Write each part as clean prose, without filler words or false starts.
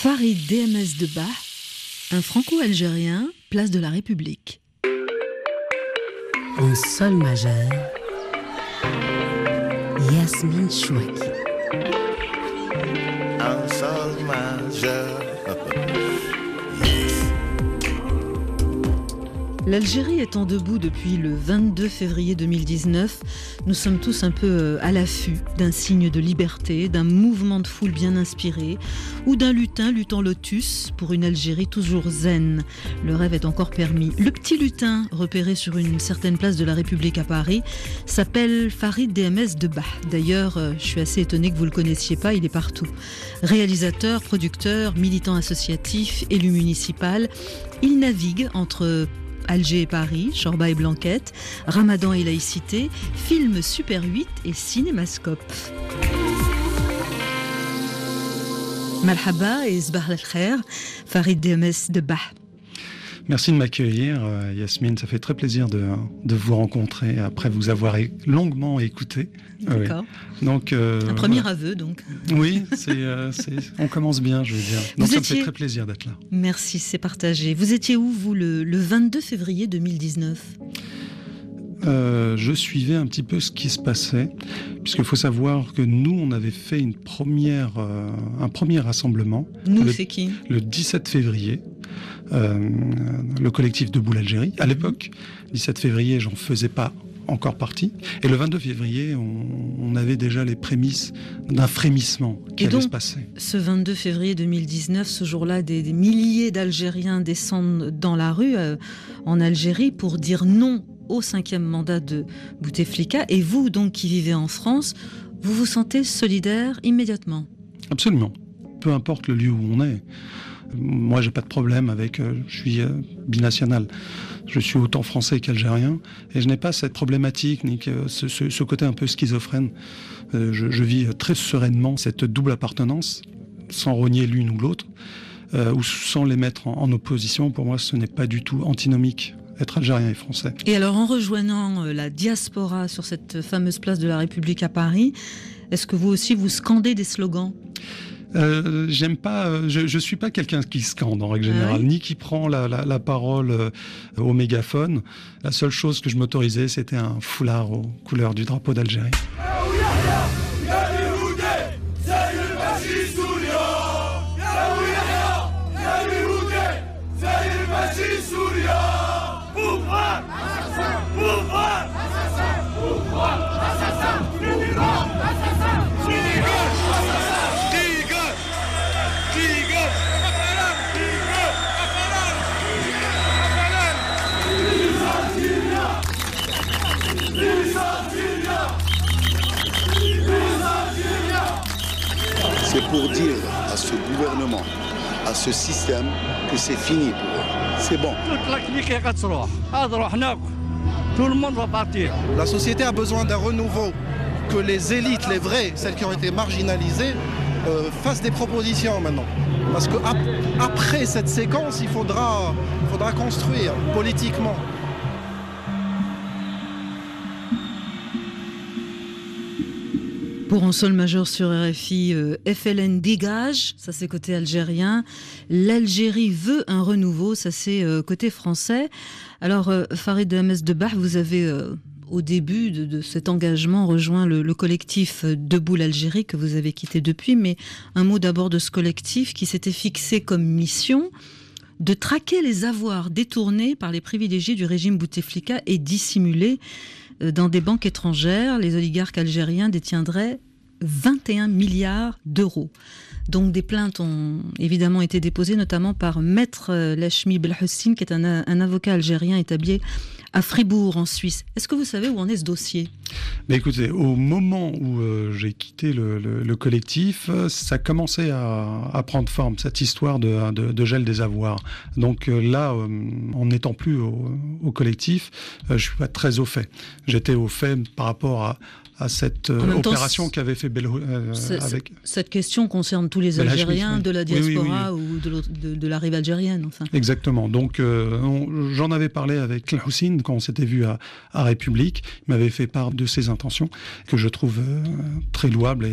Farid DMS de Bah, un franco-algérien, place de la République. En sol majeur, Yasmine Chouaki. En sol majeur. L'Algérie étant debout depuis le 22 février 2019, nous sommes tous un peu à l'affût d'un signe de liberté, d'un mouvement de foule bien inspiré ou d'un lutin lutant lotus pour une Algérie toujours zen. Le rêve est encore permis. Le petit lutin, repéré sur une certaine place de la République à Paris, s'appelle Farid DMS de Bah. D'ailleurs, je suis assez étonnée que vous ne le connaissiez pas, il est partout. Réalisateur, producteur, militant associatif, élu municipal, il navigue entre Alger et Paris, Chorba et Blanquette, Ramadan et laïcité, film Super 8 et Cinémascope. Marhaba et Sbah al-Khair, Farid DMS de Bah. Merci de m'accueillir, Yasmine. Ça fait très plaisir de vous rencontrer après vous avoir longuement écouté. D'accord. Oui. Donc, un premier aveu, donc. Oui, on commence bien, je veux dire. Donc ça me fait très plaisir d'être là. Merci, c'est partagé. Vous étiez où, vous, le 22 février 2019 ? Je suivais un petit peu ce qui se passait, puisqu'il faut savoir que nous, on avait fait un premier rassemblement. C'est qui ? Le 17 février. Le collectif Debout l'Algérie. À l'époque, 17 février, j'en faisais pas encore partie. Et le 22 février, on avait déjà les prémices d'un frémissement qui allait se passer. Ce 22 février 2019, ce jour-là, des milliers d'Algériens descendent dans la rue en Algérie pour dire non au 5e mandat de Bouteflika. Et vous, donc, qui vivez en France, vous vous sentez solidaire immédiatement ? Absolument. Peu importe le lieu où on est. Moi, j'ai pas de problème avec. Je suis binational. Je suis autant français qu'algérien, et je n'ai pas cette problématique ni ce côté un peu schizophrène. Je vis très sereinement cette double appartenance, sans rogner l'une ou l'autre, ou sans les mettre en opposition. Pour moi, ce n'est pas du tout antinomique. Être algérien et français. Et alors, en rejoignant la diaspora sur cette fameuse place de la République à Paris, est-ce que vous aussi vous scandez des slogans ? J'aime pas. Je suis pas quelqu'un qui scande en règle générale, ni qui prend la parole au mégaphone. La seule chose que je m'autorisais, c'était un foulard aux couleurs du drapeau d'Algérie. C'est pour dire à ce gouvernement, à ce système, que c'est fini pour eux. C'est bon. Tout le monde va partir. La société a besoin d'un renouveau. Que les élites, les vraies, celles qui ont été marginalisées, fassent des propositions maintenant. Parce qu'après cette séquence, il faudra construire politiquement. Pour En sol majeur sur RFI, FLN dégage, ça c'est côté algérien. L'Algérie veut un renouveau, ça c'est côté français. Alors Farid DMS de Bah, vous avez au début de cet engagement rejoint le collectif Debout l'Algérie que vous avez quitté depuis. Mais un mot d'abord de ce collectif qui s'était fixé comme mission de traquer les avoirs détournés par les privilégiés du régime Bouteflika et dissimulés dans des banques étrangères. Les oligarques algériens détiendraient 21 milliards d'euros. Donc des plaintes ont évidemment été déposées, notamment par Maître Lachmi Belhoussine, qui est un avocat algérien établi à Fribourg, en Suisse. Est-ce que vous savez où en est ce dossier ? Mais écoutez, au moment où j'ai quitté le collectif, ça commençait à prendre forme, cette histoire de gel des avoirs. Donc là, en n'étant plus au collectif, je suis pas très au fait. J'étais au fait par rapport à cette opération qu'avait fait avec... Cette question concerne tous les Algériens de la diaspora ou de la rive algérienne. Enfin. Exactement. Donc, j'en avais parlé avec Houssine quand on s'était vu à République. Il m'avait fait part de ses intentions, que je trouve très louables.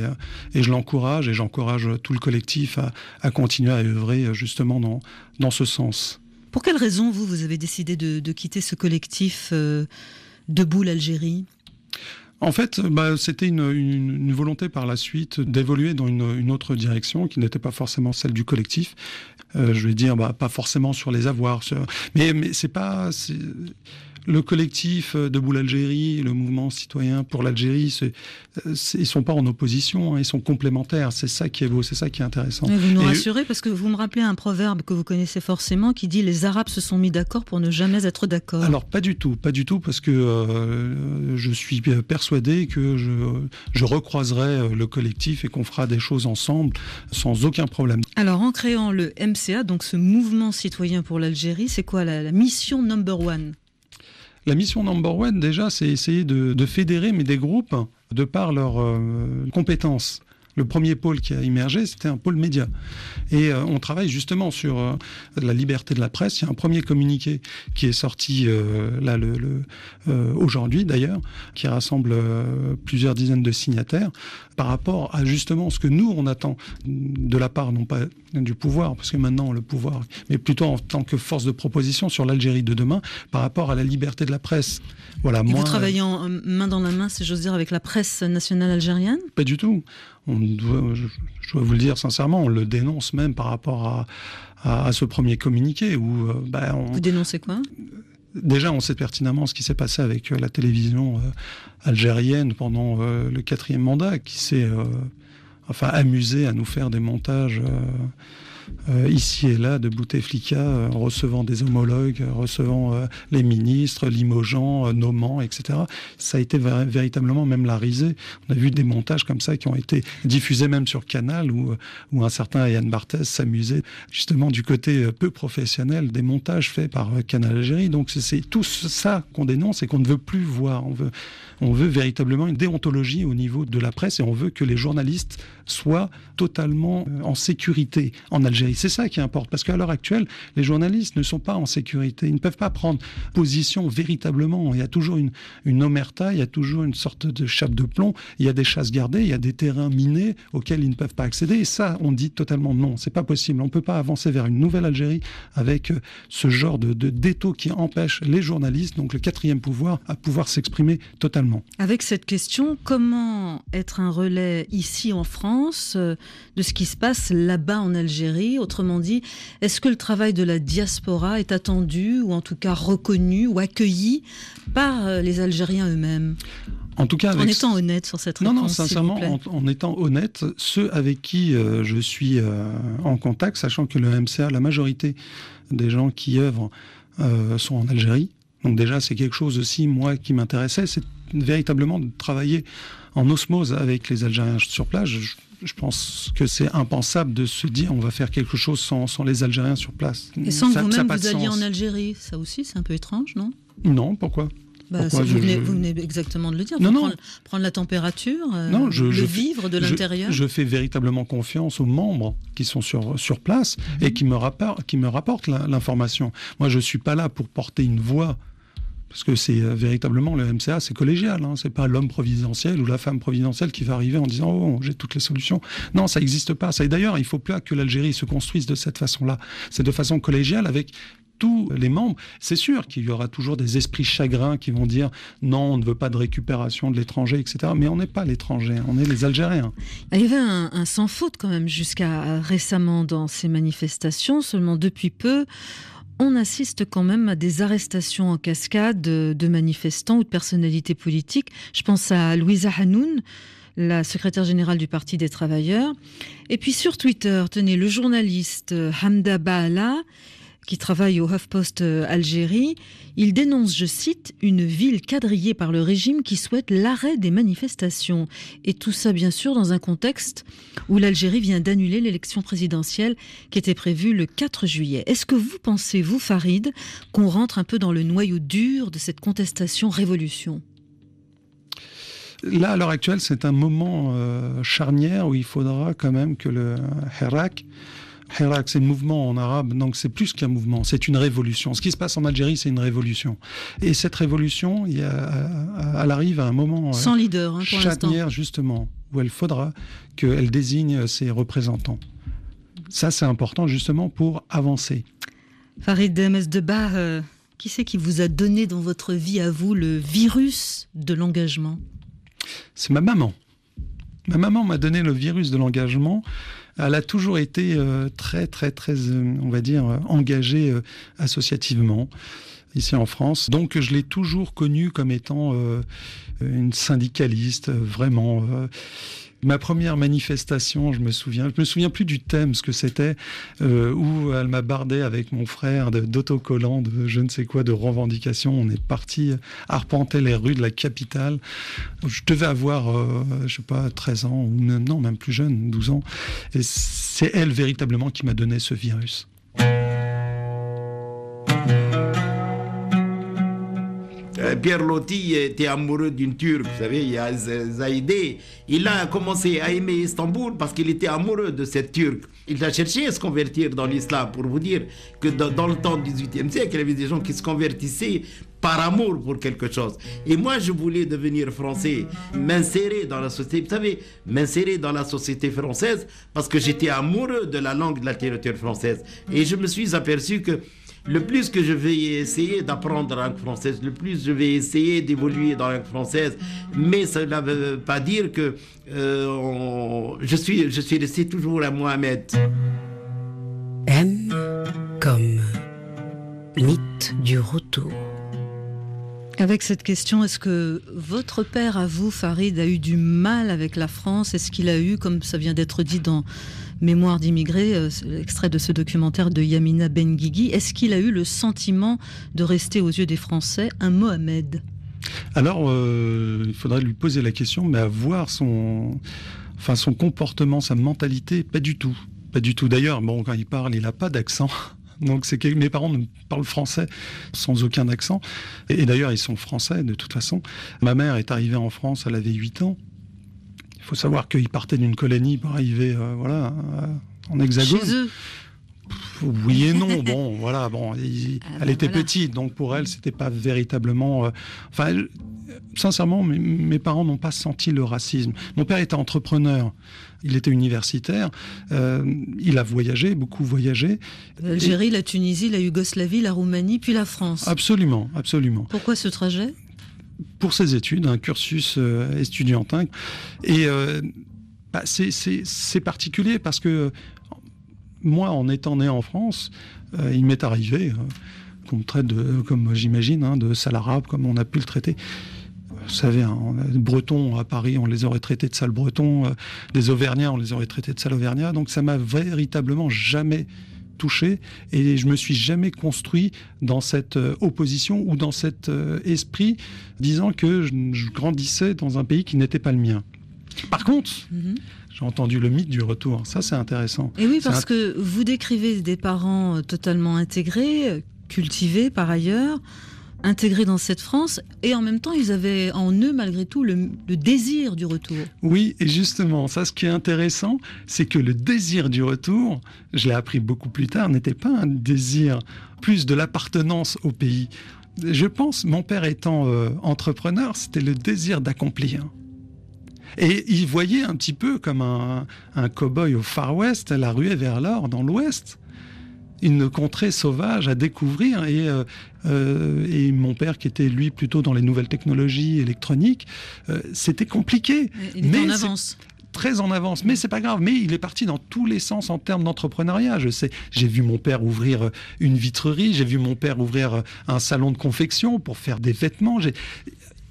Et je l'encourage, et j'encourage tout le collectif à continuer à œuvrer justement dans ce sens. Pour quelle raison, vous avez décidé de quitter ce collectif Debout l'Algérie ? En fait, c'était une volonté par la suite d'évoluer dans une autre direction qui n'était pas forcément celle du collectif. Je vais dire, pas forcément sur les avoirs, mais c'est pas... Le collectif Debout l'Algérie, le mouvement citoyen pour l'Algérie, ils sont pas en opposition, hein, ils sont complémentaires. C'est ça qui est beau, c'est ça qui est intéressant. Mais vous nous rassurez parce que vous me rappelez un proverbe que vous connaissez forcément qui dit « Les Arabes se sont mis d'accord pour ne jamais être d'accord ». Alors pas du tout, parce que je suis persuadé que je recroiserai le collectif et qu'on fera des choses ensemble sans aucun problème. Alors en créant le MCA, donc ce mouvement citoyen pour l'Algérie, c'est quoi la mission number one ? La mission number one, déjà, c'est essayer de fédérer, mais des groupes, de par leurs compétences. Le premier pôle qui a émergé, c'était un pôle média. Et on travaille justement sur la liberté de la presse. Il y a un premier communiqué qui est sorti aujourd'hui, d'ailleurs, qui rassemble plusieurs dizaines de signataires par rapport à justement ce que nous, on attend de la part, non pas du pouvoir, parce que maintenant, le pouvoir, mais plutôt en tant que force de proposition sur l'Algérie de demain, par rapport à la liberté de la presse. Voilà, vous travaillez main dans la main, si j'ose dire, avec la presse nationale algérienne ? Pas du tout. Je dois vous le dire sincèrement, on le dénonce même par rapport à ce premier communiqué. Vous dénoncez quoi ? Déjà, on sait pertinemment ce qui s'est passé avec la télévision algérienne pendant le 4e mandat, qui s'est amusé à nous faire des montages ici et là de Bouteflika, recevant des homologues, recevant les ministres, limogeant, nommant, etc. Ça a été véritablement même la risée. On a vu des montages comme ça qui ont été diffusés même sur Canal, où un certain Yann Barthès s'amusait justement du côté peu professionnel des montages faits par Canal Algérie. Donc c'est tout ça qu'on dénonce et qu'on ne veut plus voir. On veut véritablement une déontologie au niveau de la presse et on veut que les journalistes soient totalement en sécurité en Algérie. C'est ça qui importe, parce qu'à l'heure actuelle, les journalistes ne sont pas en sécurité. Ils ne peuvent pas prendre position véritablement. Il y a toujours une omerta, il y a toujours une sorte de chape de plomb, il y a des chasses gardées, il y a des terrains minés auxquels ils ne peuvent pas accéder. Et ça, on dit totalement non, c'est pas possible. On ne peut pas avancer vers une nouvelle Algérie avec ce genre d'étau qui empêche les journalistes, donc le 4e pouvoir, à pouvoir s'exprimer totalement. Avec cette question, comment être un relais ici en France de ce qui se passe là-bas en Algérie ? Autrement dit, est-ce que le travail de la diaspora est attendu ou en tout cas reconnu ou accueilli par les Algériens eux-mêmes ? En tout cas, en étant honnête sur cette réponse. Non, sincèrement, en étant honnête, ceux avec qui je suis en contact, sachant que le MCA, la majorité des gens qui œuvrent sont en Algérie. Donc déjà, c'est quelque chose aussi, moi, qui m'intéressait, c'est véritablement de travailler en osmose avec les Algériens sur place. Je pense que c'est impensable de se dire on va faire quelque chose sans les Algériens sur place. Et sans que vous-même vous alliez en Algérie, ça aussi c'est un peu étrange, non ? Non, pourquoi ? Vous venez exactement de le dire. Prendre la température, vivre de l'intérieur. Je fais véritablement confiance aux membres qui sont sur place et qui me rapportent l'information. Moi, je ne suis pas là pour porter une voix. Parce que c'est véritablement, le MCA, c'est collégial. C'est pas l'homme providentiel ou la femme providentielle qui va arriver en disant « Oh, j'ai toutes les solutions ». Non, ça n'existe pas. Et d'ailleurs, il ne faut pas que l'Algérie se construise de cette façon-là. C'est de façon collégiale avec tous les membres. C'est sûr qu'il y aura toujours des esprits chagrins qui vont dire « Non, on ne veut pas de récupération de l'étranger, etc. » Mais on n'est pas l'étranger, on est les Algériens. Il y avait un sans faute quand même jusqu'à récemment dans ces manifestations. Seulement depuis peu, on assiste quand même à des arrestations en cascade de manifestants ou de personnalités politiques. Je pense à Louisa Hanoun, la secrétaire générale du Parti des Travailleurs. Et puis sur Twitter, tenez, le journaliste Hamda Baala, qui travaille au HuffPost Algérie, il dénonce, je cite, « une ville quadrillée par le régime qui souhaite l'arrêt des manifestations ». Et tout ça, bien sûr, dans un contexte où l'Algérie vient d'annuler l'élection présidentielle qui était prévue le 4 juillet. Est-ce que vous pensez, vous, Farid, qu'on rentre un peu dans le noyau dur de cette contestation-révolution ? Là, à l'heure actuelle, c'est un moment charnière où il faudra quand même que le Hirak, c'est le mouvement en arabe, donc c'est plus qu'un mouvement, c'est une révolution. Ce qui se passe en Algérie, c'est une révolution. Et cette révolution, elle arrive à un moment sans leader, pour charnière, l'instant. justement, où il faudra qu'elle désigne ses représentants. Ça, c'est important, justement, pour avancer. Farid Mesdebah, qui c'est qui vous a donné dans votre vie, à vous, le virus de l'engagement ? C'est ma maman. Ma maman m'a donné le virus de l'engagement. Elle a toujours été très, on va dire, engagée associativement ici en France. Donc, je l'ai toujours connue comme étant une syndicaliste, vraiment. Ma première manifestation, je me souviens plus du thème, ce que c'était, où elle m'a bardé avec mon frère d'autocollants, de je ne sais quoi, de revendications. On est parti arpenter les rues de la capitale. Je devais avoir, je sais pas, 13 ans, ou non, même plus jeune, 12 ans. Et c'est elle, véritablement, qui m'a donné ce virus. Pierre Loti était amoureux d'une Turque, vous savez, il y a Zaïdé. Il a commencé à aimer Istanbul parce qu'il était amoureux de cette Turque. Il a cherché à se convertir dans l'islam, pour vous dire que dans le temps du XVIIIe siècle, il y avait des gens qui se convertissaient par amour pour quelque chose. Et moi, je voulais devenir français, m'insérer dans la société, vous savez, m'insérer dans la société française parce que j'étais amoureux de la langue, de la littérature française. Et je me suis aperçu que le plus que je vais essayer d'apprendre la langue française, le plus je vais essayer d'évoluer dans la langue française, mais cela ne veut pas dire que je suis resté toujours à Mohamed. M comme mythe du retour. Avec cette question, est-ce que votre père, à vous, Farid, a eu du mal avec la France ? Est-ce qu'il a eu, comme ça vient d'être dit dans Mémoire d'immigrés, extrait de ce documentaire de Yamina Benguigui, est-ce qu'il a eu le sentiment de rester aux yeux des Français un Mohamed ? Alors, il faudrait lui poser la question, mais à voir son comportement, sa mentalité, pas du tout. Pas du tout. D'ailleurs, bon, quand il parle, il n'a pas d'accent. Donc, c'est que mes parents parlent français sans aucun accent. Et d'ailleurs, ils sont français, de toute façon. Ma mère est arrivée en France, elle avait 8 ans. Il faut savoir qu'ils partaient d'une colonie pour arriver en Hexagone. Chez eux. Oui et non. Bon, voilà. Bon, elle était petite, donc pour elle, c'était pas véritablement. Sincèrement, mes parents n'ont pas senti le racisme. Mon père était entrepreneur. Il était universitaire. Il a voyagé, beaucoup voyagé. L'Algérie, la Tunisie, la Yougoslavie, la Roumanie, puis la France. Absolument, absolument. Pourquoi ce trajet ? Pour ses études, un cursus estudiantin. Et c'est particulier parce que moi, en étant né en France, il m'est arrivé qu'on me traite comme j'imagine, de sale arabe, comme on a pu le traiter. Vous savez, les Bretons à Paris, on les aurait traités de sales Bretons. Des Auvergnats, on les aurait traités de sales Auvergnats. Donc ça m'a véritablement jamais touché et je me suis jamais construit dans cette opposition ou dans cet esprit disant que je grandissais dans un pays qui n'était pas le mien. Par contre, j'ai entendu le mythe du retour. Ça, c'est intéressant. Et oui, parce que vous décrivez des parents totalement intégrés, cultivés par ailleurs, intégrés dans cette France, et en même temps, ils avaient en eux, malgré tout, le désir du retour. Oui, et justement, ça, ce qui est intéressant, c'est que le désir du retour, je l'ai appris beaucoup plus tard, n'était pas un désir plus de l'appartenance au pays. Je pense, mon père étant entrepreneur, c'était le désir d'accomplir. Et il voyait un petit peu comme un cow-boy au Far West, la ruée vers l'or dans l'Ouest. Une contrée sauvage à découvrir et mon père qui était lui plutôt dans les nouvelles technologies électroniques, c'était compliqué. Il était en avance. Très en avance, mais c'est pas grave. Mais il est parti dans tous les sens en termes d'entrepreneuriat. Je sais, j'ai vu mon père ouvrir une vitrerie, j'ai vu mon père ouvrir un salon de confection pour faire des vêtements.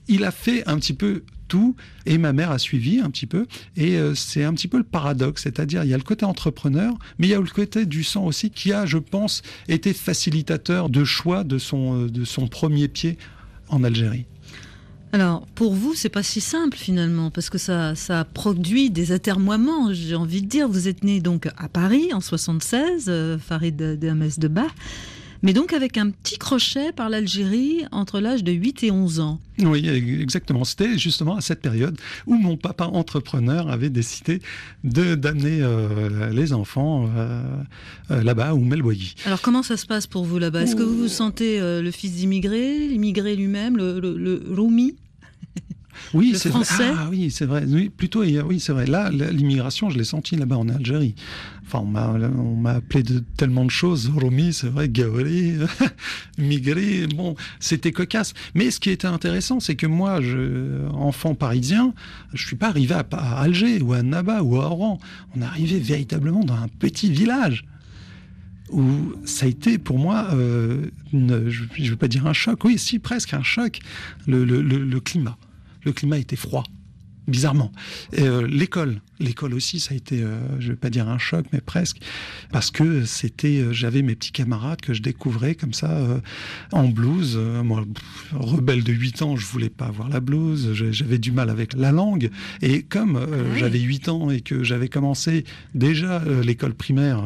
Il a fait un petit peu tout, et ma mère a suivi un petit peu, et c'est un petit peu le paradoxe, c'est-à-dire il y a le côté entrepreneur, mais il y a le côté du sang aussi qui a, je pense, été facilitateur de choix de son premier pied en Algérie. Alors, pour vous, c'est pas si simple finalement, parce que ça a produit des atermoiements, j'ai envie de dire. Vous êtes né donc à Paris en 76, Farid Mesdebah. Mais donc avec un petit crochet par l'Algérie entre l'âge de 8 et 11 ans. Oui, exactement. C'était justement à cette période où mon papa entrepreneur avait décidé d'amener les enfants là-bas, à Oum El Boigui. Alors comment ça se passe pour vous là-bas? Est-ce que vous vous sentez le fils d'immigré, l'immigré lui-même, le Roumi? Oui, le c'est français. vrai. Ah oui, c'est vrai. Oui, plutôt, oui, c'est vrai. Là, l'immigration, je l'ai sentie là-bas en Algérie. Enfin, on m'a appelé de tellement de choses. Romi, c'est vrai, Gaori, migré. Bon, c'était cocasse. Mais ce qui était intéressant, c'est que moi, enfant parisien, je suis pas arrivé à Alger ou à Annaba ou à Oran. On est arrivé véritablement dans un petit village où ça a été pour moi, je ne vais pas dire un choc, oui, si, presque un choc, le climat. Le climat était froid, bizarrement. L'école aussi, ça a été, je ne vais pas dire un choc, mais presque, parce que j'avais mes petits camarades que je découvrais comme ça, en blouse. Moi, rebelle de 8 ans, je ne voulais pas avoir la blouse, j'avais du mal avec la langue. Et comme j'avais 8 ans et que j'avais commencé déjà l'école primaire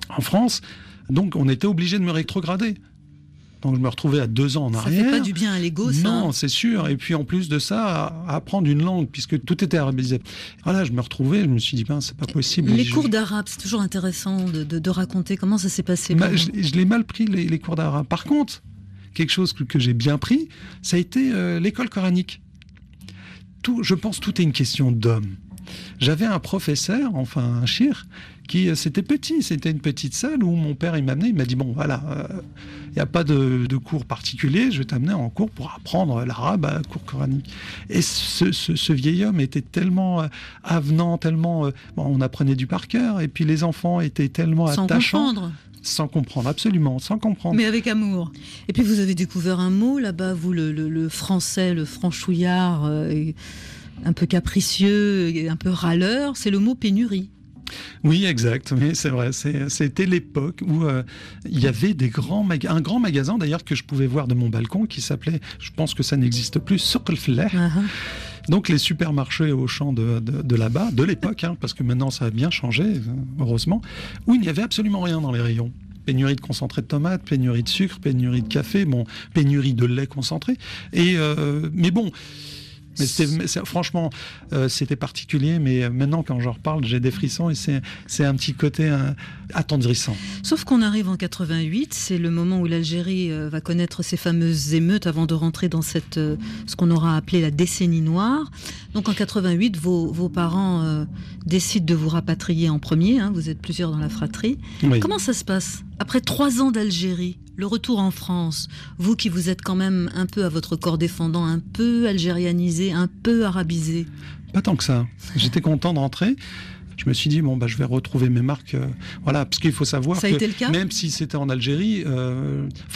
en France, donc on était obligé de me rétrograder. Donc je me retrouvais à 2 ans en arrière. Ça fait pas du bien à l'ego, ça. Non, c'est sûr. Et puis en plus de ça, à apprendre une langue, puisque tout était arabisé. Voilà, je me retrouvais, je me suis dit, c'est pas possible. Les cours d'arabe, c'est toujours intéressant de raconter comment ça s'est passé. Je l'ai mal pris, les cours d'arabe. Par contre, quelque chose que j'ai bien pris, ça a été l'école coranique. Je pense que tout est une question d'homme. J'avais un professeur, enfin un chir, c'était une petite salle où mon père il m'a amené, il m'a dit bon voilà, il n'y a pas de cours particulier, je vais t'amener en cours pour apprendre l'arabe à cours coranique. Et ce vieil homme était tellement avenant, tellement on apprenait du par cœur, et puis les enfants étaient tellement attachants. Sans comprendre, absolument, sans comprendre. Mais avec amour. Et puis vous avez découvert un mot là-bas, vous, le français, le franchouillard, un peu capricieux, et un peu râleur, c'est le mot pénurie. Oui, exact. Mais c'est vrai. C'était l'époque où il y avait un grand magasin d'ailleurs que je pouvais voir de mon balcon qui s'appelait, je pense que ça n'existe plus, Souk El Fellah. Donc les supermarchés Auchan de là-bas, de l'époque, parce que maintenant ça a bien changé, heureusement, où il n'y avait absolument rien dans les rayons. Pénurie de concentré de tomates, pénurie de sucre, pénurie de café, pénurie de lait concentré. Mais bon. Mais franchement, c'était particulier, mais maintenant, quand j'en reparle, j'ai des frissons et c'est un petit côté attendrissant. Sauf qu'on arrive en 88, c'est le moment où l'Algérie va connaître ces fameuses émeutes avant de rentrer dans ce qu'on aura appelé la décennie noire. Donc en 88, vos parents décident de vous rapatrier en premier, vous êtes plusieurs dans la fratrie. Oui. Comment ça se passe ? Après 3 ans d'Algérie, le retour en France, vous qui vous êtes quand même un peu à votre corps défendant, un peu algérianisé, un peu arabisé. Pas tant que ça. J'étais content de rentrer. Je me suis dit, je vais retrouver mes marques. Voilà, parce qu'il faut savoir ça a été le cas ? Même si c'était en Algérie,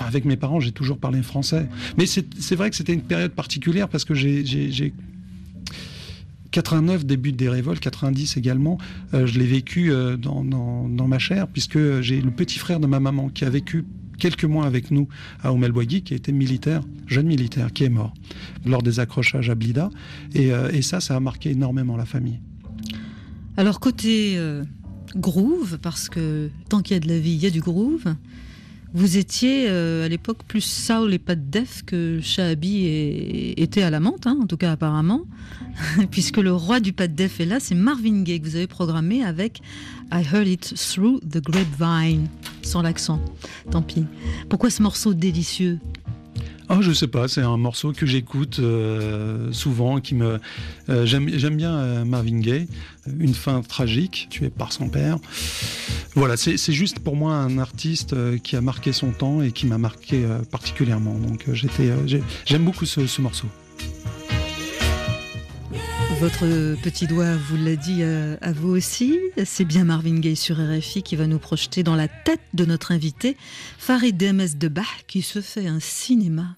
avec mes parents, j'ai toujours parlé français. Mais c'est vrai que c'était une période particulière parce que j'ai 89, début des révoltes, 90 également, je l'ai vécu dans ma chair, puisque j'ai le petit frère de ma maman qui a vécu quelques mois avec nous à Oum El Boigui, qui était jeune militaire, qui est mort lors des accrochages à Blida. Et ça a marqué énormément la famille. Alors côté groove, parce que tant qu'il y a de la vie, il y a du groove, vous étiez à l'époque plus soul et pas de def que Shahabi était à la menthe, en tout cas apparemment, puisque le roi du pas de def est là, c'est Marvin Gaye que vous avez programmé avec I Heard It Through the Grapevine, sans l'accent, tant pis. Pourquoi ce morceau délicieux ? Je sais pas, c'est un morceau que j'écoute souvent, j'aime bien Marvin Gaye, une fin tragique, tué par son père. Voilà, c'est juste pour moi un artiste qui a marqué son temps et qui m'a marqué particulièrement. Donc j'aime beaucoup ce morceau. Votre petit doigt vous l'a dit à vous aussi. C'est bien Marvin Gaye sur RFI qui va nous projeter dans la tête de notre invité, Farid Demez Debah, qui se fait un cinéma.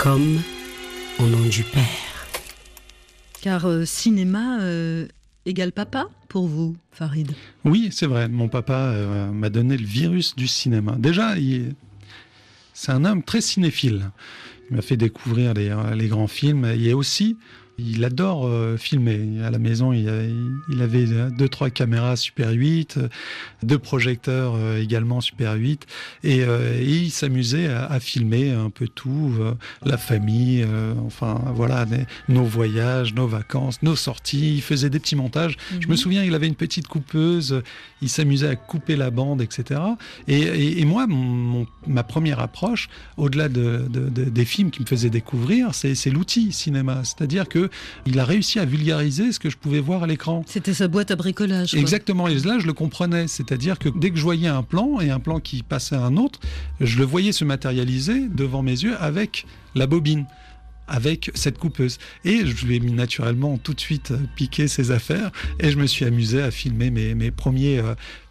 comme au nom du Père. Car cinéma égale papa pour vous, Farid. Oui, c'est vrai. Mon papa m'a donné le virus du cinéma. Déjà, c'est un homme très cinéphile. Il m'a fait découvrir les grands films. Et aussi, il adore filmer. À la maison, il avait 2-3 caméras Super 8, 2 projecteurs également Super 8. Et il s'amusait à filmer un peu tout, la famille, enfin voilà, nos voyages, nos vacances, nos sorties. Il faisait des petits montages. Je me souviens, il avait une petite coupeuse. Il s'amusait à couper la bande, etc. Et moi, ma première approche, au-delà des films qui me faisaient découvrir, c'est l'outil cinéma. C'est-à-dire que il a réussi à vulgariser ce que je pouvais voir à l'écran. C'était sa boîte à bricolage, quoi. Exactement, et là je le comprenais, c'est-à-dire que dès que je voyais un plan et un plan qui passait à un autre, je le voyais se matérialiser devant mes yeux avec la bobine, avec cette coupeuse. Et je lui ai mis naturellement tout de suite piqué ses affaires et je me suis amusé à filmer mes premiers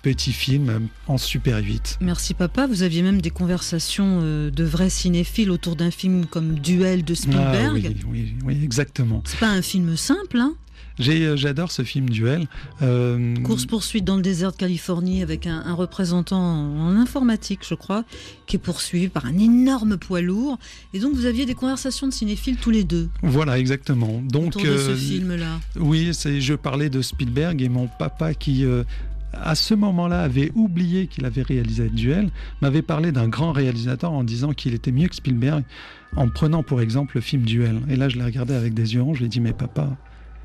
petits films en Super 8. Merci papa, vous aviez même des conversations de vrais cinéphiles autour d'un film comme Duel de Spielberg. Ah, oui, exactement. C'est pas un film simple, hein? J'adore ce film Duel. Course-poursuite dans le désert de Californie avec un représentant en informatique, je crois, qui est poursuivi par un énorme poids lourd. Et donc vous aviez des conversations de cinéphiles tous les deux. Voilà, exactement. Donc, autour de ce film-là. Oui, je parlais de Spielberg et mon papa qui... à ce moment-là, avait oublié qu'il avait réalisé Duel, m'avait parlé d'un grand réalisateur en disant qu'il était mieux que Spielberg, en prenant pour exemple le film Duel. Et là, je l'ai regardé avec des yeux ronds, je lui ai dit, mais papa,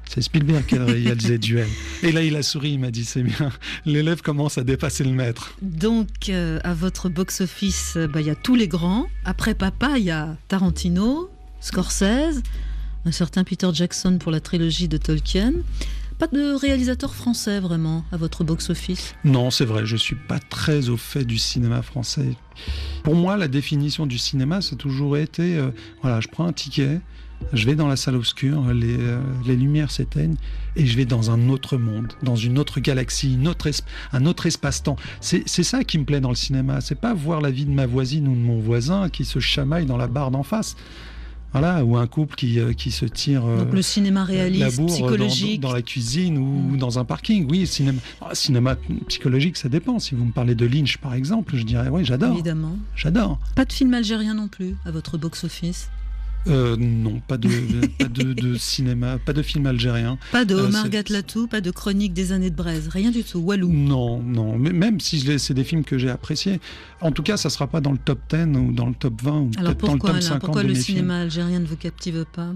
c'est Spielberg qui a réalisé Duel. Et là, il a souri, il m'a dit, c'est bien, l'élève commence à dépasser le maître. Donc, à votre box-office, il y a tous les grands. Après papa, il y a Tarantino, Scorsese, un certain Peter Jackson pour la trilogie de Tolkien. Pas de réalisateur français, vraiment, à votre box-office? Non, c'est vrai, je ne suis pas très au fait du cinéma français. Pour moi, la définition du cinéma, ça a toujours été, voilà, je prends un ticket, je vais dans la salle obscure, les lumières s'éteignent et je vais dans un autre monde, dans une autre galaxie, un autre espace-temps. C'est ça qui me plaît dans le cinéma. C'est pas voir la vie de ma voisine ou de mon voisin qui se chamaille dans la barre d'en face. Voilà, ou un couple qui se tire donc le cinéma réaliste, la bourre psychologique dans la cuisine ou dans un parking. Oui, cinéma psychologique, ça dépend. Si vous me parlez de Lynch, par exemple, je dirais oui, j'adore. Évidemment. J'adore. Pas de film algérien non plus à votre box-office? Non, pas de cinéma, pas de film algérien. Pas de Omar Gatlatou, pas de Chronique des années de Braise, rien du tout. Walou. Non, mais même si c'est des films que j'ai appréciés, en tout cas, ça sera pas dans le top 10 ou dans le top 20 ou alors peut-être dans le top 50 pourquoi de le mes cinéma films. algérien ne vous captive pas?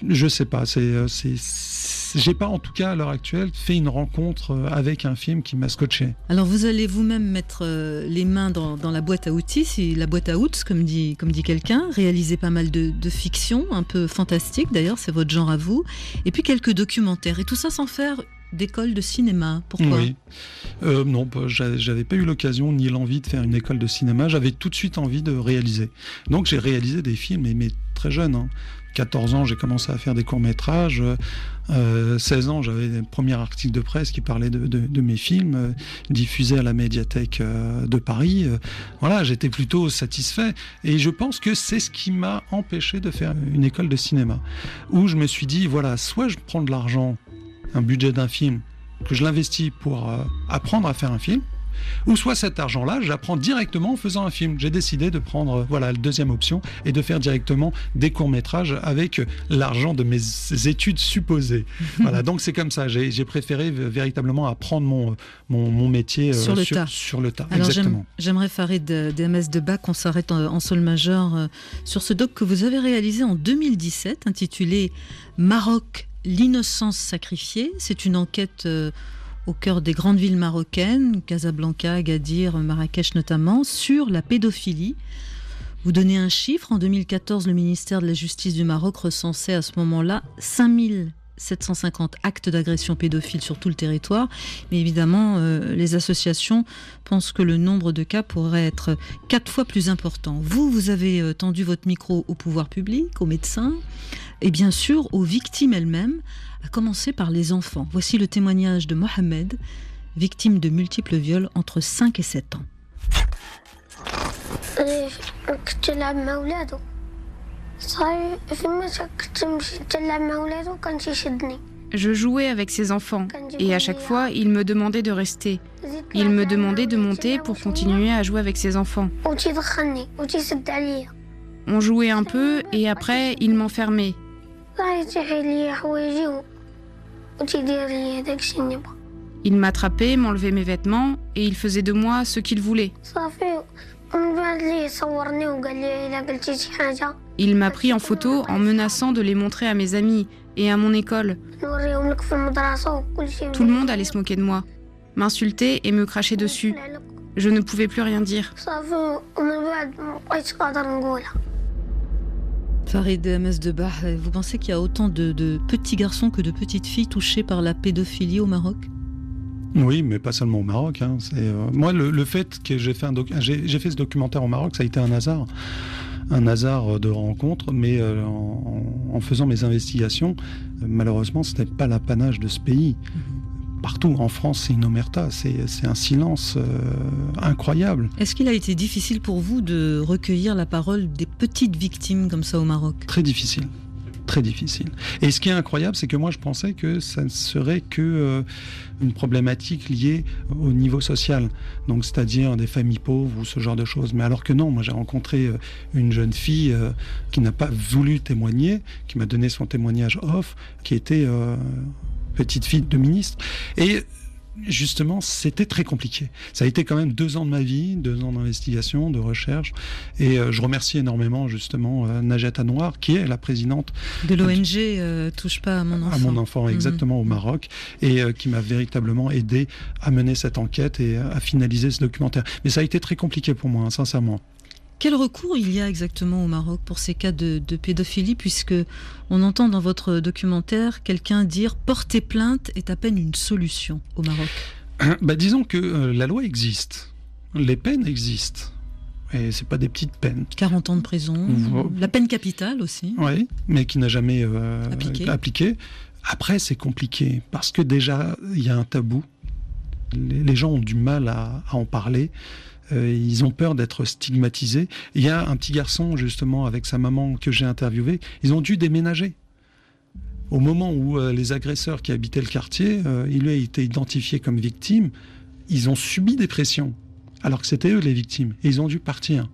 Je sais pas, j'ai pas en tout cas à l'heure actuelle fait une rencontre avec un film qui m'a scotché. Alors vous allez vous-même mettre les mains dans la boîte à outils, la boîte à outils comme dit quelqu'un, réaliser pas mal de fiction, un peu fantastique d'ailleurs, c'est votre genre à vous, et puis quelques documentaires, et tout ça sans faire d'école de cinéma. Pourquoi? Oui. Non, j'avais pas eu l'occasion ni l'envie de faire une école de cinéma, j'avais tout de suite envie de réaliser. Donc j'ai réalisé des films, mais très jeune, hein. 14 ans, j'ai commencé à faire des courts-métrages. 16 ans, j'avais un premier article de presse qui parlait de mes films, diffusés à la médiathèque de Paris. Voilà, j'étais plutôt satisfait. Et je pense que c'est ce qui m'a empêché de faire une école de cinéma. Où je me suis dit, voilà, soit je prends de l'argent, un budget d'un film, que je l'investis pour apprendre à faire un film, ou soit cet argent-là, j'apprends directement en faisant un film. J'ai décidé de prendre la deuxième option et de faire directement des courts-métrages avec l'argent de mes études supposées. Voilà, donc c'est comme ça. J'ai préféré véritablement apprendre mon métier sur le tas. Alors exactement. J'aimerais, Farid DMS de Bach, qu'on s'arrête en sol majeur sur ce doc que vous avez réalisé en 2017, intitulé Maroc, l'innocence sacrifiée. C'est une enquête au cœur des grandes villes marocaines, Casablanca, Agadir, Marrakech notamment, sur la pédophilie. Vous donnez un chiffre. En 2014, le ministère de la Justice du Maroc recensait à ce moment-là 5750 actes d'agression pédophile sur tout le territoire. Mais évidemment, les associations pensent que le nombre de cas pourrait être 4 fois plus important. Vous avez tendu votre micro au pouvoir public, aux médecins et bien sûr aux victimes elles-mêmes, à commencer par les enfants. Voici le témoignage de Mohamed, victime de multiples viols entre 5 et 7 ans. Je jouais avec ses enfants et à chaque fois, il me demandait de rester. Il me demandait de monter pour continuer à jouer avec ses enfants. On jouait un peu et après, il m'enfermait. Il m'attrapait, m'enlevait mes vêtements et il faisait de moi ce qu'il voulait. Il m'a pris en photo en menaçant de les montrer à mes amis et à mon école. Tout le monde allait se moquer de moi, m'insulter et me cracher dessus. Je ne pouvais plus rien dire. Farid Hamez Debah, vous pensez qu'il y a autant de petits garçons que de petites filles touchés par la pédophilie au Maroc ? Oui, mais pas seulement au Maroc. Moi, le fait que j'ai fait ce documentaire au Maroc, ça a été un hasard de rencontre, mais en faisant mes investigations, malheureusement, ce n'est pas l'apanage de ce pays. Partout en France, c'est une omerta, c'est un silence incroyable. Est-ce qu'il a été difficile pour vous de recueillir la parole des petites victimes comme ça au Maroc ? Très difficile. Très difficile. Et ce qui est incroyable, c'est que moi je pensais que ça ne serait que une problématique liée au niveau social, donc c'est-à-dire des familles pauvres ou ce genre de choses. Mais alors que non, moi j'ai rencontré une jeune fille qui n'a pas voulu témoigner, qui m'a donné son témoignage off, qui était petite fille de ministre. Et justement, c'était très compliqué. Ça a été quand même 2 ans de ma vie, 2 ans d'investigation, de recherche. Et je remercie énormément, justement, Najat Anouar, qui est la présidente de l'ONG Touche pas à mon enfant. À mon enfant, exactement, au Maroc. Et qui m'a véritablement aidé à mener cette enquête et à finaliser ce documentaire. Mais ça a été très compliqué pour moi, sincèrement. Quel recours il y a exactement au Maroc pour ces cas de pédophilie, puisque on entend dans votre documentaire quelqu'un dire « porter plainte est à peine une solution » au Maroc? Disons que la loi existe, les peines existent, et c'est pas des petites peines. 40 ans de prison, la peine capitale aussi. Oui, mais qui n'a jamais appliqué. Après, c'est compliqué, parce que déjà, il y a un tabou. Les gens ont du mal à en parler. Ils ont peur d'être stigmatisés. Il y a un petit garçon, justement, avec sa maman que j'ai interviewé. Ils ont dû déménager. Au moment où les agresseurs qui habitaient le quartier, il lui a été identifié comme victime, ils ont subi des pressions, alors que c'était eux les victimes. Et ils ont dû partir.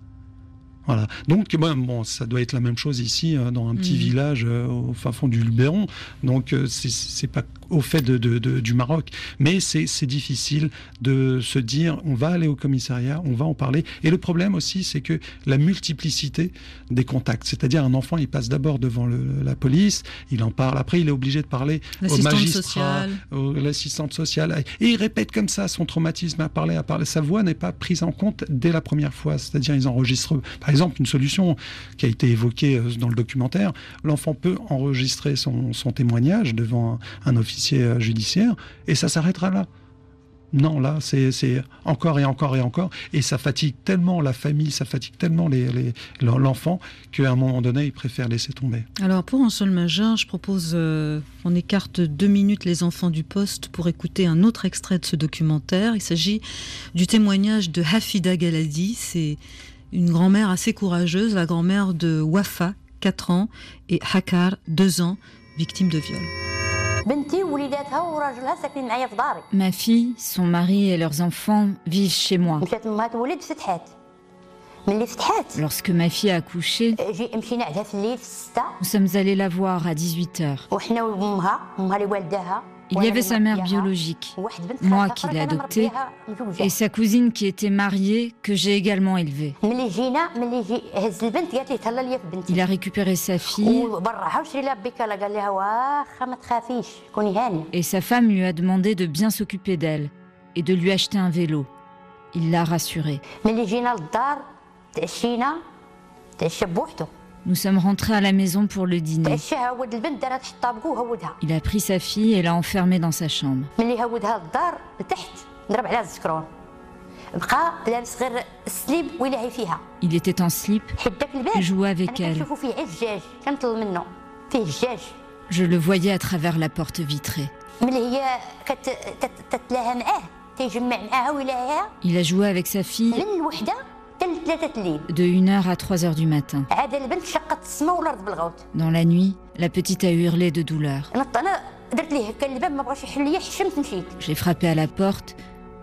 Voilà. Donc, ça doit être la même chose ici, dans un petit village au fin fond du Luberon. Donc, c'est pas au fait du Maroc. Mais c'est difficile de se dire, on va aller au commissariat, on va en parler. Et le problème aussi, c'est que la multiplicité des contacts. C'est-à-dire, un enfant, il passe d'abord devant la police, il en parle. Après, il est obligé de parler au magistrat, à l'assistante sociale. Et il répète comme ça son traumatisme à parler. Sa voix n'est pas prise en compte dès la première fois. C'est-à-dire, ils enregistrent... Par exemple, une solution qui a été évoquée dans le documentaire, l'enfant peut enregistrer son témoignage devant un officier judiciaire et ça s'arrêtera là. Non, là, c'est encore et encore et encore, et ça fatigue tellement la famille, ça fatigue tellement l'enfant qu'à un moment donné, il préfère laisser tomber. Alors, pour un sol majeur, je propose on écarte 2 minutes les enfants du poste pour écouter un autre extrait de ce documentaire. Il s'agit du témoignage de Hafida Galadi. C'est une grand-mère assez courageuse, la grand-mère de Wafa, 4 ans, et Hakar, 2 ans, victime de viol. Ma fille, son mari et leurs enfants vivent chez moi. Lorsque ma fille a accouché, nous sommes allés la voir à 18h. Il y avait sa mère biologique, moi qui l'ai adoptée, et sa cousine qui était mariée, que j'ai également élevée. Il a récupéré sa fille, et sa femme lui a demandé de bien s'occuper d'elle et de lui acheter un vélo. Il l'a rassurée. Nous sommes rentrés à la maison pour le dîner. Il a pris sa fille et l'a enfermée dans sa chambre. Il était en slip et jouait avec elle. Je le voyais à travers la porte vitrée. Il a joué avec sa fille de 1h à 3h du matin. Dans la nuit, la petite a hurlé de douleur. J'ai frappé à la porte,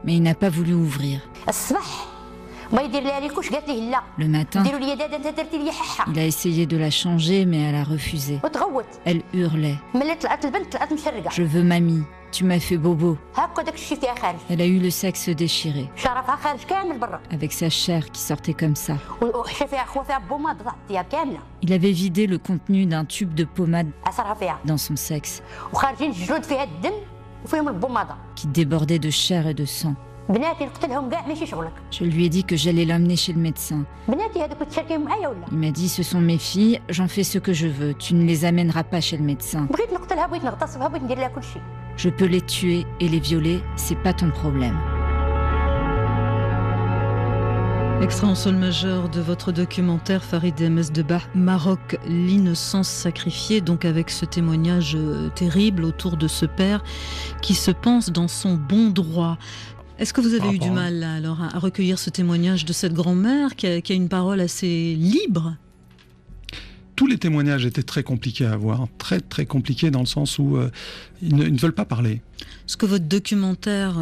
mais il n'a pas voulu ouvrir. Le matin, il a essayé de la changer, mais elle a refusé. Elle hurlait. Je veux mamie, tu m'as fait bobo. Elle a eu le sexe déchiré, avec sa chair qui sortait comme ça. Il avait vidé le contenu d'un tube de pommade dans son sexe, qui débordait de chair et de sang. Je lui ai dit que j'allais l'emmener chez le médecin. Il m'a dit, ce sont mes filles, j'en fais ce que je veux, tu ne les amèneras pas chez le médecin. Je peux les tuer et les violer, c'est pas ton problème. Extrait en sol majeur de votre documentaire Farid Demes Debah, Maroc, l'innocence sacrifiée, donc avec ce témoignage terrible autour de ce père qui se pense dans son bon droit. Est-ce que vous avez eu du mal là, alors, à recueillir ce témoignage de cette grand-mère qui a une parole assez libre ? Tous les témoignages étaient très compliqués à avoir, très très compliqués dans le sens où ils ne veulent pas parler. Ce que votre documentaire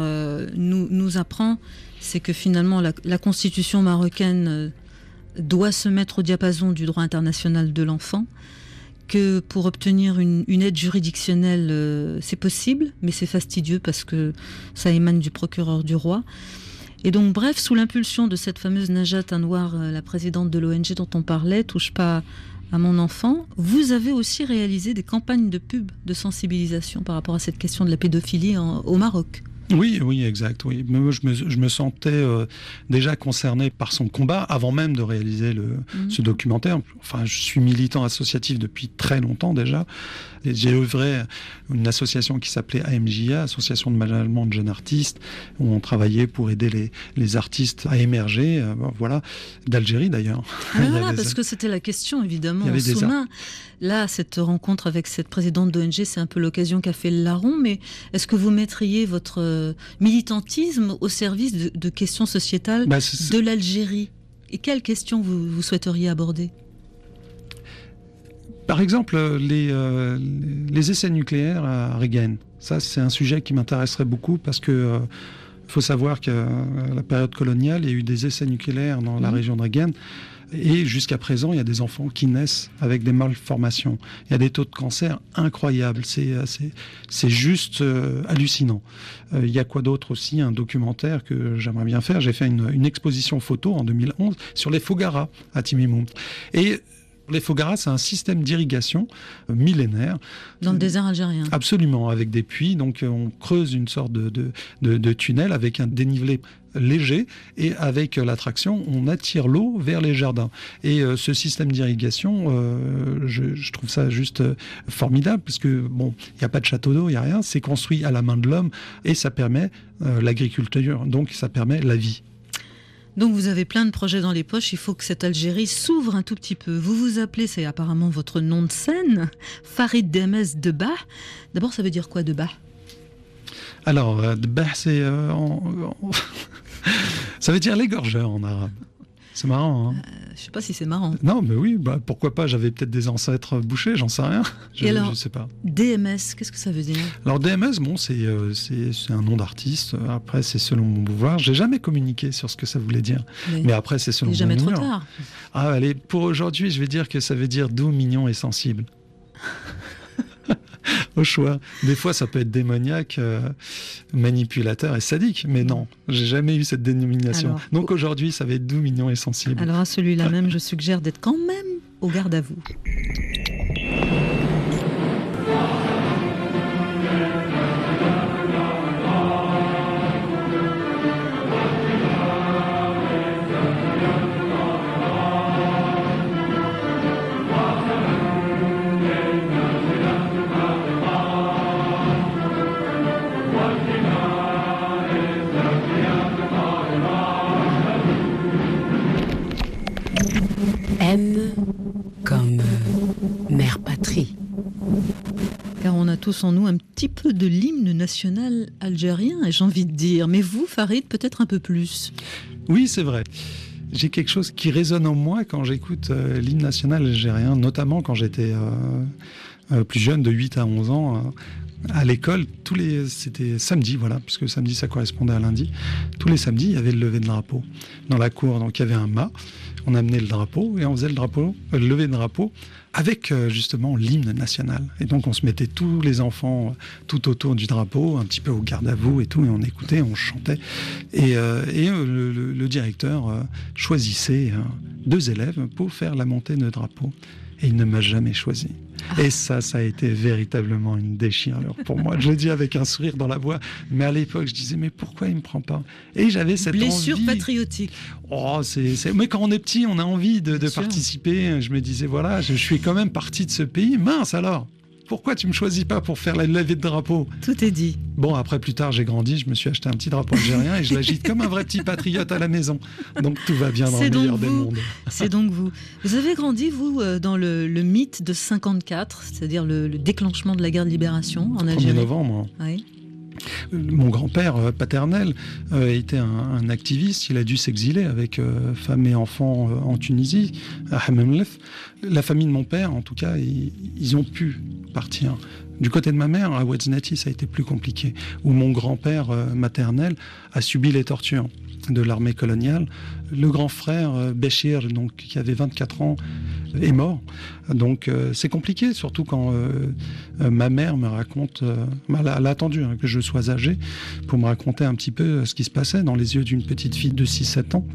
nous apprend, c'est que finalement la constitution marocaine doit se mettre au diapason du droit international de l'enfant, que pour obtenir une aide juridictionnelle, c'est possible, mais c'est fastidieux parce que ça émane du procureur du roi. Et donc, bref, sous l'impulsion de cette fameuse Najat Anwar, la présidente de l'ONG dont on parlait, Touche pas à mon enfant, vous avez aussi réalisé des campagnes de pub, de sensibilisation par rapport à cette question de la pédophilie au Maroc. Oui, exact. Oui. Mais moi, je me sentais déjà concerné par son combat avant même de réaliser ce documentaire. Enfin, je suis militant associatif depuis très longtemps déjà. Et j'ai œuvré une association qui s'appelait AMJA, Association de management de jeunes artistes, où on travaillait pour aider les artistes à émerger, voilà, d'Algérie d'ailleurs. Parce que c'était la question évidemment en sous-main. Là, cette rencontre avec cette présidente d'ONG, c'est un peu l'occasion qu'a fait le larron, mais est-ce que vous mettriez votre militantisme au service de questions sociétales de l'Algérie ? Et quelles questions vous souhaiteriez aborder ? Par exemple, les essais nucléaires à Regan. Ça, c'est un sujet qui m'intéresserait beaucoup parce que faut savoir qu'à la période coloniale, il y a eu des essais nucléaires dans la région de Regan. Et jusqu'à présent, il y a des enfants qui naissent avec des malformations. Il y a des taux de cancer incroyables. C'est juste hallucinant. Il y a quoi d'autre aussi ? Un documentaire que j'aimerais bien faire. J'ai fait une exposition photo en 2011 sur les Fogaras à Timimoun. Et les Fogaras, c'est un système d'irrigation millénaire. Dans le désert algérien. Absolument, avec des puits. Donc on creuse une sorte de tunnel avec un dénivelé léger et avec la traction, on attire l'eau vers les jardins. Et ce système d'irrigation, je trouve ça juste formidable parce que bon, il n'y a pas de château d'eau, il n'y a rien. C'est construit à la main de l'homme et ça permet l'agriculture. Donc ça permet la vie. Donc vous avez plein de projets dans les poches, il faut que cette Algérie s'ouvre un tout petit peu. Vous vous appelez, c'est apparemment votre nom de scène, Farid Demes Debah. D'abord, ça veut dire quoi, Debah ? Alors, Debah, c'est... ça veut dire l'égorgeur en arabe. C'est marrant, hein. Je sais pas si c'est marrant. Non, mais oui, pourquoi pas, j'avais peut-être des ancêtres bouchers, j'en sais rien. Je sais pas. DMS, qu'est-ce que ça veut dire ? Alors DMS, bon, c'est un nom d'artiste. Après, c'est selon mon pouvoir. J'ai jamais communiqué sur ce que ça voulait dire. Mais après, c'est selon mon jamais humeur. trop tard. Ah, allez, pour aujourd'hui, je vais dire que ça veut dire doux, mignon et sensible. Au choix. Des fois, ça peut être démoniaque, manipulateur et sadique, mais non, j'ai jamais eu cette dénomination. Alors, donc aujourd'hui, ça va être doux, mignon et sensible. Alors à celui-là même, je suggère d'être quand même au garde à vous. M comme mère patrie. Car on a tous en nous un petit peu de l'hymne national algérien, et j'ai envie de dire. Mais vous, Farid, peut-être un peu plus. Oui, c'est vrai. J'ai quelque chose qui résonne en moi quand j'écoute l'hymne national algérien, notamment quand j'étais plus jeune, de 8 à 11 ans. À l'école, c'était samedi, voilà, puisque samedi ça correspondait à lundi. Tous les samedis, il y avait le lever de drapeau dans la cour. Donc il y avait un mât, on amenait le drapeau et on faisait le lever de drapeau avec justement l'hymne national. Et donc on se mettait tous les enfants tout autour du drapeau, un petit peu au garde à vous et tout, et on écoutait, on chantait. Et le directeur choisissait 2 élèves pour faire la montée de drapeau. Et il ne m'a jamais choisi. Et ça a été véritablement une déchirure pour moi. Je le dis avec un sourire dans la voix, mais à l'époque, je disais, mais pourquoi il ne me prend pas ? Et j'avais cette blessure envie... patriotique. Oh, mais quand on est petit, on a envie de participer. Je me disais, voilà, je suis quand même parti de ce pays. Mince alors ! Pourquoi tu me choisis pas pour faire la levée de drapeau ? Tout est dit. Bon, après, plus tard, j'ai grandi, je me suis acheté un petit drapeau algérien et je l'agite comme un vrai petit patriote à la maison. Donc tout va bien dans le meilleur des mondes. C'est donc vous. Vous avez grandi, vous, dans le mythe de 54, c'est-à-dire le déclenchement de la guerre de libération en Algérie. 1er novembre. Oui. Mon grand-père paternel était un activiste. Il a dû s'exiler avec femme et enfants en Tunisie, à Hamemlef. La famille de mon père, en tout cas, ils ont pu partir. Du côté de ma mère, à Ouadznati, ça a été plus compliqué, où mon grand-père maternel a subi les tortures de l'armée coloniale. Le grand frère Béchir, donc, qui avait 24 ans, est mort. Donc c'est compliqué, surtout quand ma mère me raconte, elle a attendu que je sois âgé pour me raconter un petit peu ce qui se passait dans les yeux d'une petite fille de 6-7 ans.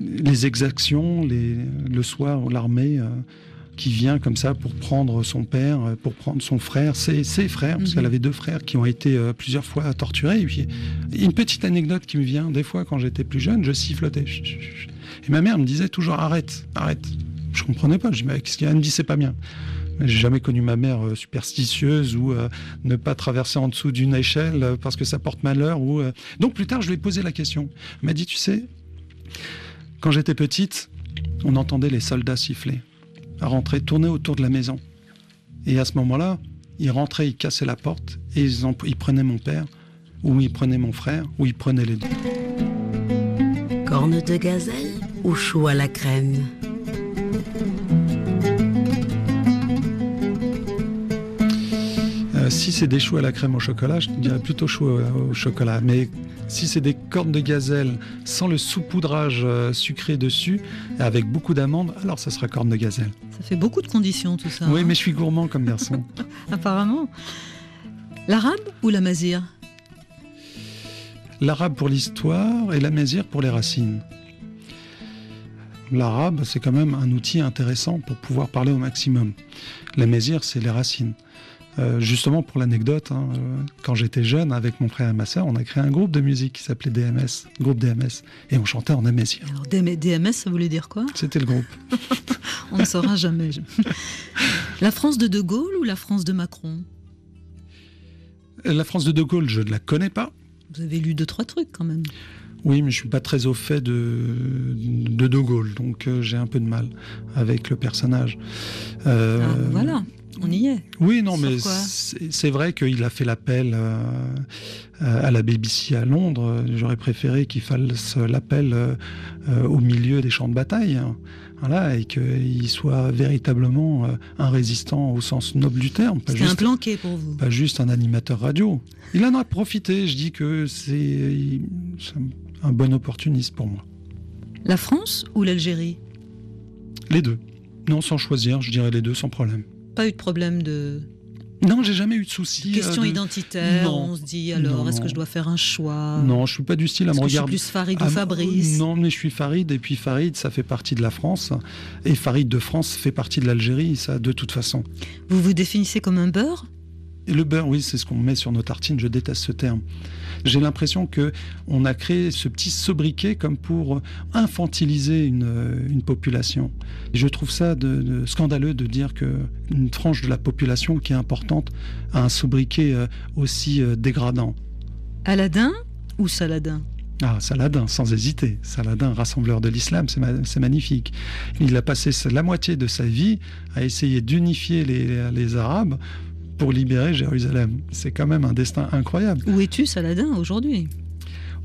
Les exactions, le soir, l'armée qui vient comme ça pour prendre son père, pour prendre son frère, ses frères, parce qu'elle avait 2 frères qui ont été plusieurs fois torturés. Et puis, une petite anecdote qui me vient, des fois quand j'étais plus jeune, je sifflotais. Et ma mère me disait toujours arrête. Je comprenais pas, je dis mais qu'est-ce qu'il y a ? Elle me dit c'est pas bien. J'ai jamais connu ma mère superstitieuse ou ne pas traverser en dessous d'une échelle parce que ça porte malheur. Donc plus tard, je lui ai posé la question. Elle m'a dit, tu sais, quand j'étais petite, on entendait les soldats siffler, à rentrer, tourner autour de la maison. Et à ce moment-là, ils rentraient, ils cassaient la porte et ils prenaient mon père, ou ils prenaient mon frère, ou ils prenaient les 2. Corne de gazelle ou chou à la crème ? Si c'est des choux à la crème au chocolat, je dirais plutôt choux au chocolat. Mais si c'est des cornes de gazelle sans le saupoudrage sucré dessus, avec beaucoup d'amandes, alors ça sera corne de gazelle. Ça fait beaucoup de conditions tout ça. Oui, mais je suis gourmand comme garçon. Apparemment. L'arabe ou la mazir ? L'arabe pour l'histoire et la mazir pour les racines. L'arabe, c'est quand même un outil intéressant pour pouvoir parler au maximum. La mazir, c'est les racines. Justement, pour l'anecdote, quand j'étais jeune, avec mon frère et ma sœur, on a créé un groupe de musique qui s'appelait DMS, groupe DMS, et on chantait en amazigh. Alors DMS, ça voulait dire quoi ? C'était le groupe. On ne saura jamais. La France de Gaulle ou la France de Macron ? La France de Gaulle, je ne la connais pas. Vous avez lu 2-3 trucs quand même. Oui, mais je ne suis pas très au fait de Gaulle, donc j'ai un peu de mal avec le personnage. Voilà. On y est. Oui, non, mais c'est vrai qu'il a fait l'appel à la BBC à Londres. J'aurais préféré qu'il fasse l'appel au milieu des champs de bataille. Voilà, et qu'il soit véritablement un résistant au sens noble du terme. C'est un planqué pour vous. Pas juste un animateur radio. Il en a profité. Je dis que c'est un bon opportuniste pour moi. La France ou l'Algérie ? Les 2. Non, sans choisir, je dirais les 2 sans problème. Pas eu de problème de... Non, j'ai jamais eu de soucis. Question identitaire, non. On se dit alors, est-ce que je dois faire un choix ? Non, je suis pas du style à me regarder. Je suis plus Farid ou Fabrice ? Non, mais je suis Farid, et puis Farid, ça fait partie de la France, et Farid de France fait partie de l'Algérie, ça, de toute façon. Vous vous définissez comme un beurre ? Et le beurre, oui, c'est ce qu'on met sur nos tartines, je déteste ce terme. J'ai l'impression qu'on a créé ce petit sobriquet comme pour infantiliser une population. Et je trouve ça scandaleux de dire qu'une tranche de la population qui est importante a un sobriquet aussi dégradant. Aladin ou Saladin ? Ah, Saladin, sans hésiter. Saladin, rassembleur de l'islam, c'est magnifique. Il a passé la moitié de sa vie à essayer d'unifier les Arabes pour libérer Jérusalem. C'est quand même un destin incroyable. Où es-tu, Saladin, aujourd'hui ?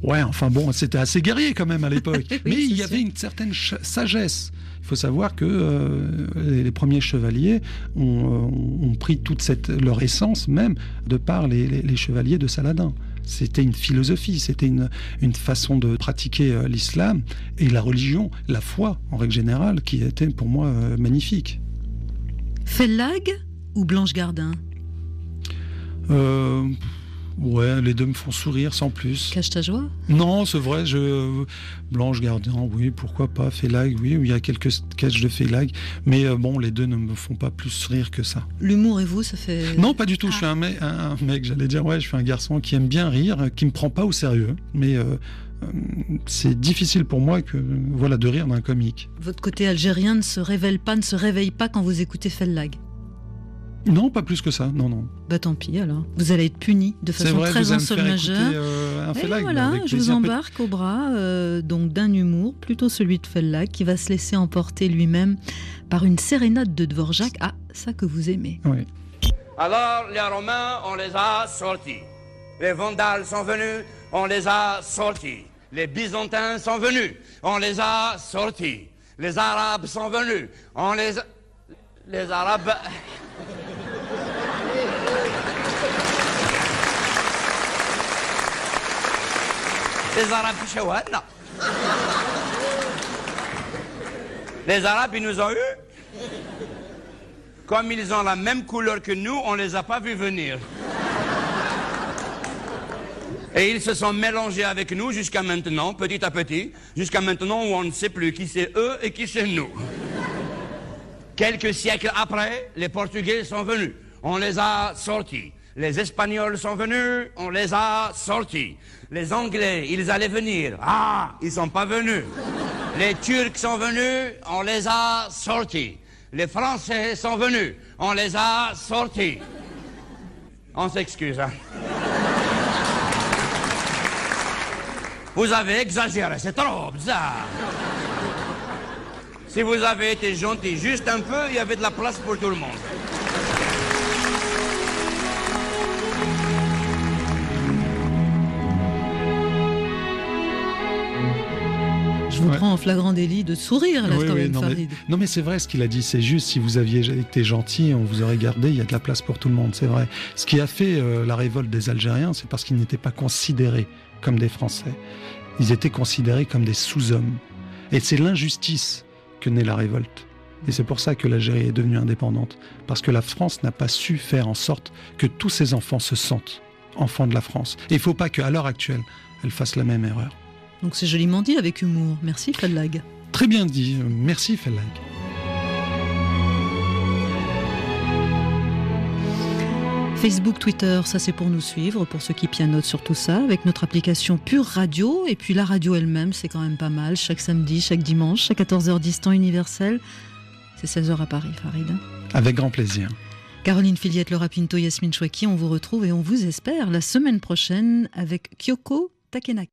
Ouais, enfin bon, c'était assez guerrier quand même à l'époque. Oui, mais il y sûr. avait une certaine sagesse. Il faut savoir que les premiers chevaliers ont pris toute leur essence même de par les chevaliers de Saladin. C'était une philosophie, c'était une façon de pratiquer l'islam et la religion, la foi en règle générale, qui était pour moi magnifique. Fellag ou Blanche Gardin? Ouais, les deux me font sourire sans plus. Cache ta joie? Non, c'est vrai, Blanche Gardin, oui, pourquoi pas, Fellag, oui, il y a quelques sketchs de Fellag, mais bon, les deux ne me font pas plus rire que ça. L'humour et vous, ça fait... Non, pas du tout, je suis un mec, j'allais dire, ouais, je suis un garçon qui aime bien rire, qui me prend pas au sérieux, mais c'est difficile pour moi de rire d'un comique. Votre côté algérien ne se réveille pas quand vous écoutez Fellag? Non, pas plus que ça, non. Bah tant pis alors. Vous allez être puni de façon très ensauvageur. Et voilà, je vous embarque au bras donc d'un humour, plutôt celui de Fellag, qui va se laisser emporter lui-même par une sérénade de Dvorak. Ah, ça que vous aimez. Oui. Alors, les Romains, on les a sortis. Les Vandales sont venus, on les a sortis. Les Byzantins sont venus, on les a sortis. Les Arabes sont venus, on les a... Les Arabes... Les Arabes, non. Les Arabes, ils nous ont eu. Comme ils ont la même couleur que nous, on les a pas vus venir. Et ils se sont mélangés avec nous jusqu'à maintenant, petit à petit, jusqu'à maintenant où on ne sait plus qui c'est eux et qui c'est nous. Quelques siècles après, les Portugais sont venus. On les a sortis. Les Espagnols sont venus, on les a sortis. Les Anglais, ils allaient venir. Ah, ils sont pas venus. Les Turcs sont venus, on les a sortis. Les Français sont venus, on les a sortis. On s'excuse, hein. Vous avez exagéré, c'est trop bizarre. Si vous avez été gentil juste un peu, il y avait de la place pour tout le monde. Je vous prends en flagrant délit de sourire, là, Farid. Non, mais c'est vrai ce qu'il a dit, c'est juste, si vous aviez été gentil, on vous aurait gardé, il y a de la place pour tout le monde, c'est vrai. Ce qui a fait la révolte des Algériens, c'est parce qu'ils n'étaient pas considérés comme des Français. Ils étaient considérés comme des sous-hommes. Et c'est l'injustice que naît la révolte. Et c'est pour ça que l'Algérie est devenue indépendante. Parce que la France n'a pas su faire en sorte que tous ses enfants se sentent enfants de la France. Et il ne faut pas qu'à l'heure actuelle, elle fasse la même erreur. Donc c'est joliment dit avec humour. Merci Fellag. Très bien dit. Merci Fellag. Facebook, Twitter, ça c'est pour nous suivre, pour ceux qui pianotent sur tout ça, avec notre application Pure Radio. Et puis la radio elle-même, c'est quand même pas mal. Chaque samedi, chaque dimanche, à 14h10 temps universel. C'est 16h à Paris, Farid. Avec grand plaisir. Caroline Filiette, Laura Pinto, Yasmine Chouaki, on vous retrouve et on vous espère la semaine prochaine avec Kyoko Takenaka.